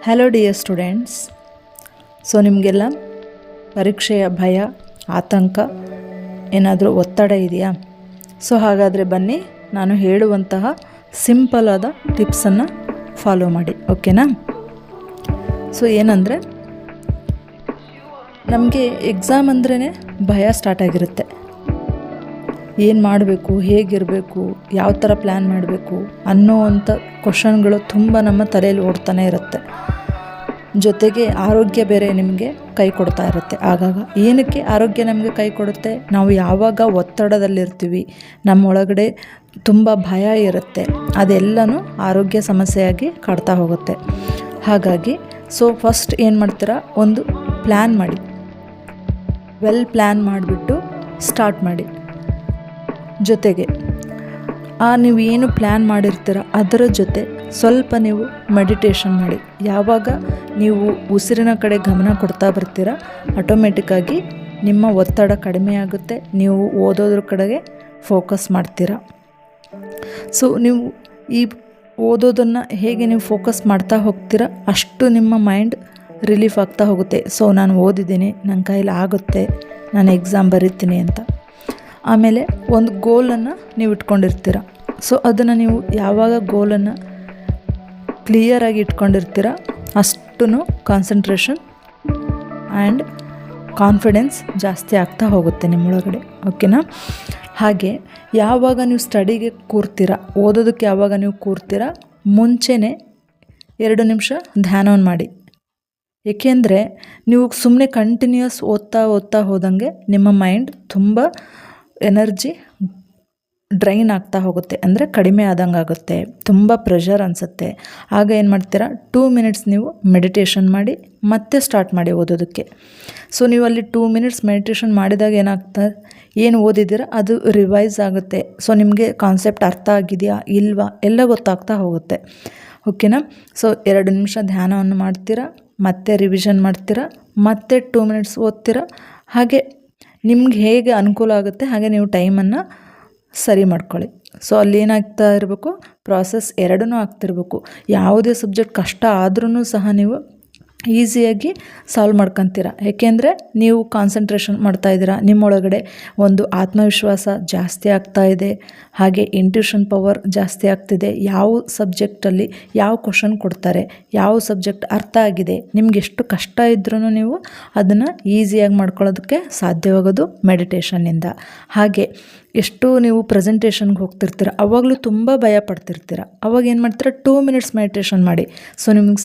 Hello dear students. So ನಿಮಗೆಲ್ಲ ಪರೀಕ್ಷೆಯ ಭಯ, ಆತಂಕ, ಏನಾದರೂ ಒತ್ತಡ ಇದೆಯಾ? ಸೊ ಹಾಗಾದರೆ ಬನ್ನಿ, ನಾನು ಹೇಳುವಂತಹ ಸಿಂಪಲ್ ಆದ ಟಿಪ್ಸನ್ನು ಫಾಲೋ ಮಾಡಿ, ಓಕೆನಾ? ಸೊ ಏನಂದರೆ, ನಮಗೆ ಎಕ್ಸಾಮ್ ಅಂದ್ರೇ ಭಯ ಸ್ಟಾರ್ಟ್ ಆಗಿರುತ್ತೆ. ಏನು ಮಾಡಬೇಕು, ಹೇಗಿರಬೇಕು, ಯಾವ ಥರ ಪ್ಲ್ಯಾನ್ ಮಾಡಬೇಕು ಅನ್ನೋವಂಥ ಕ್ವಶನ್ಗಳು ತುಂಬ ನಮ್ಮ ತಲೆಯಲ್ಲಿ ಓಡ್ತಾನೆ ಇರುತ್ತೆ. ಜೊತೆಗೆ ಆರೋಗ್ಯ ಬೇರೆ ನಿಮಗೆ ಕೈ ಕೊಡ್ತಾ ಇರುತ್ತೆ. ಆಗಾಗ ಏನಕ್ಕೆ ಆರೋಗ್ಯ ನಮಗೆ ಕೈ ಕೊಡುತ್ತೆ? ನಾವು ಯಾವಾಗ ಒತ್ತಡದಲ್ಲಿರ್ತೀವಿ, ನಮ್ಮೊಳಗಡೆ ತುಂಬ ಭಯ ಇರುತ್ತೆ, ಅದೆಲ್ಲನೂ ಆರೋಗ್ಯ ಸಮಸ್ಯೆಯಾಗಿ ಕಾಡ್ತಾ ಹೋಗುತ್ತೆ. ಹಾಗಾಗಿ ಫಸ್ಟ್ ಏನು ಮಾಡ್ತೀರಾ, ಒಂದು ಪ್ಲ್ಯಾನ್ ಮಾಡಿ, ಪ್ಲ್ಯಾನ್ ಮಾಡಿಬಿಟ್ಟು ಸ್ಟಾರ್ಟ್ ಮಾಡಿ. ಜೊತೆಗೆ ನೀವು ಏನು ಪ್ಲ್ಯಾನ್ ಮಾಡಿರ್ತೀರ ಅದರ ಜೊತೆ ಸ್ವಲ್ಪ ನೀವು ಮೆಡಿಟೇಷನ್ ಮಾಡಿ. ಯಾವಾಗ ನೀವು ಉಸಿರಿನ ಕಡೆ ಗಮನ ಕೊಡ್ತಾ ಬರ್ತೀರ, ಆಟೋಮೆಟಿಕ್ಕಾಗಿ ನಿಮ್ಮ ಒತ್ತಡ ಕಡಿಮೆ ಆಗುತ್ತೆ, ನೀವು ಓದೋದ್ರ ಕಡೆಗೆ ಫೋಕಸ್ ಮಾಡ್ತೀರಾ. ಸೊ ನೀವು ಈ ಓದೋದನ್ನು ಹೇಗೆ ನೀವು ಫೋಕಸ್ ಮಾಡ್ತಾ ಹೋಗ್ತೀರಾ, ಅಷ್ಟು ನಿಮ್ಮ ಮೈಂಡ್ ರಿಲೀಫ್ ಆಗ್ತಾ ಹೋಗುತ್ತೆ. ಸೊ ನಾನು ಓದಿದ್ದೀನಿ, ನನ್ನ ಕೈಲಿ ಆಗುತ್ತೆ, ನಾನು ಎಕ್ಸಾಮ್ ಬರೀತೀನಿ ಅಂತ. ಆಮೇಲೆ ಒಂದು ಗೋಲನ್ನು ನೀವು ಇಟ್ಕೊಂಡಿರ್ತೀರ. ಸೊ ಅದನ್ನು ನೀವು ಯಾವಾಗ ಗೋಲನ್ನು ಕ್ಲಿಯರಾಗಿ ಇಟ್ಕೊಂಡಿರ್ತೀರ, ಅಷ್ಟು ಕಾನ್ಸಂಟ್ರೇಷನ್ ಆ್ಯಂಡ್ ಕಾನ್ಫಿಡೆನ್ಸ್ ಜಾಸ್ತಿ ಆಗ್ತಾ ಹೋಗುತ್ತೆ ನಿಮ್ಮೊಳಗಡೆ, ಓಕೆನಾ? ಹಾಗೆ ಯಾವಾಗ ನೀವು ಸ್ಟಡಿಗೆ ಕೂರ್ತೀರ, ಓದೋದಕ್ಕೆ ಯಾವಾಗ ನೀವು ಕೂರ್ತೀರ, ಮುಂಚೆನೇ 2 ನಿಮಿಷ ಧ್ಯಾನವನ್ನು ಮಾಡಿ. ಏಕೆಂದರೆ ನೀವು ಸುಮ್ಮನೆ ಕಂಟಿನ್ಯೂಸ್ ಓದ್ತಾ ಹೋದಂಗೆ ನಿಮ್ಮ ಮೈಂಡ್ ತುಂಬ ಎನರ್ಜಿ ಡ್ರೈನ್ ಆಗ್ತಾ ಹೋಗುತ್ತೆ, ಅಂದರೆ ಕಡಿಮೆ ಆದಂಗೆ ಆಗುತ್ತೆ, ತುಂಬ ಪ್ರೆಷರ್ ಅನಿಸುತ್ತೆ. ಆಗ ಏನು ಮಾಡ್ತೀರಾ, 2 ಮಿನಿಟ್ಸ್ ನೀವು ಮೆಡಿಟೇಷನ್ ಮಾಡಿ ಮತ್ತೆ ಸ್ಟಾರ್ಟ್ ಮಾಡಿ ಓದೋದಕ್ಕೆ. ಸೊ ನೀವು ಅಲ್ಲಿ 2 ಮಿನಿಟ್ಸ್ ಮೆಡಿಟೇಷನ್ ಮಾಡಿದಾಗ ಏನಾಗ್ತದೆ, ಏನು ಓದಿದ್ದೀರ ಅದು ರಿವೈಸ್ ಆಗುತ್ತೆ. ಸೊ ನಿಮಗೆ ಕಾನ್ಸೆಪ್ಟ್ ಅರ್ಥ ಆಗಿದೆಯಾ ಇಲ್ವಾ ಎಲ್ಲ ಗೊತ್ತಾಗ್ತಾ ಹೋಗುತ್ತೆ, ಓಕೆನಾ? ಸೊ 2 ನಿಮಿಷ ಧ್ಯಾನವನ್ನು ಮಾಡ್ತೀರಾ, ಮತ್ತೆ ರಿವಿಷನ್ ಮಾಡ್ತೀರಾ, ಮತ್ತೆ 2 ಮಿನಿಟ್ಸ್ ಓದ್ತೀರಾ. ಹಾಗೆ ನಿಮ್ಗೆ ಹೇಗೆ ಅನುಕೂಲ ಆಗುತ್ತೆ ಹಾಗೆ ನೀವು ಟೈಮನ್ನು ಸರಿ ಮಾಡ್ಕೊಳ್ಳಿ. ಸೊ ಅಲ್ಲಿ ಏನಾಗ್ತಾ ಇರಬೇಕು, ಪ್ರಾಸೆಸ್ 2 ಆಗ್ತಿರ್ಬೇಕು. ಯಾವುದೇ ಸಬ್ಜೆಕ್ಟ್ ಕಷ್ಟ ಆದ್ರೂ ಸಹ ನೀವು ಈಸಿಯಾಗಿ ಸಾಲ್ವ್ ಮಾಡ್ಕೊತೀರ. ಏಕೆಂದರೆ ನೀವು ಕಾನ್ಸಂಟ್ರೇಷನ್ ಮಾಡ್ತಾಯಿದ್ದೀರಾ, ನಿಮ್ಮೊಳಗಡೆ ಒಂದು ಆತ್ಮವಿಶ್ವಾಸ ಜಾಸ್ತಿ ಆಗ್ತಾ ಇದೆ, ಹಾಗೆ ಇಂಟ್ಯೂಷನ್ ಪವರ್ ಜಾಸ್ತಿ ಆಗ್ತಿದೆ. ಯಾವ ಸಬ್ಜೆಕ್ಟಲ್ಲಿ ಯಾವ ಕ್ವಶನ್ ಕೊಡ್ತಾರೆ, ಯಾವ ಸಬ್ಜೆಕ್ಟ್ ಅರ್ಥ ಆಗಿದೆ, ನಿಮ್ಗೆ ಎಷ್ಟು ಕಷ್ಟ ಇದ್ರೂ ನೀವು ಅದನ್ನು ಈಸಿಯಾಗಿ ಮಾಡ್ಕೊಳ್ಳೋದಕ್ಕೆ ಸಾಧ್ಯವಾಗೋದು ಮೆಡಿಟೇಷನ್ನಿಂದ. ಹಾಗೆ ಎಷ್ಟು ನೀವು ಪ್ರೆಸೆಂಟೇಷನ್ಗೆ ಹೋಗ್ತಿರ್ತೀರ, ಅವಾಗಲೂ ತುಂಬ ಭಯ ಪಡ್ತಿರ್ತೀರ. ಅವಾಗ ಏನು ಮಾಡ್ತೀರ, 2 ಮಿನಿಟ್ಸ್ ಮೆಡಿಟೇಷನ್ ಮಾಡಿ. ಸೊ ನಿಮ್ಗೆ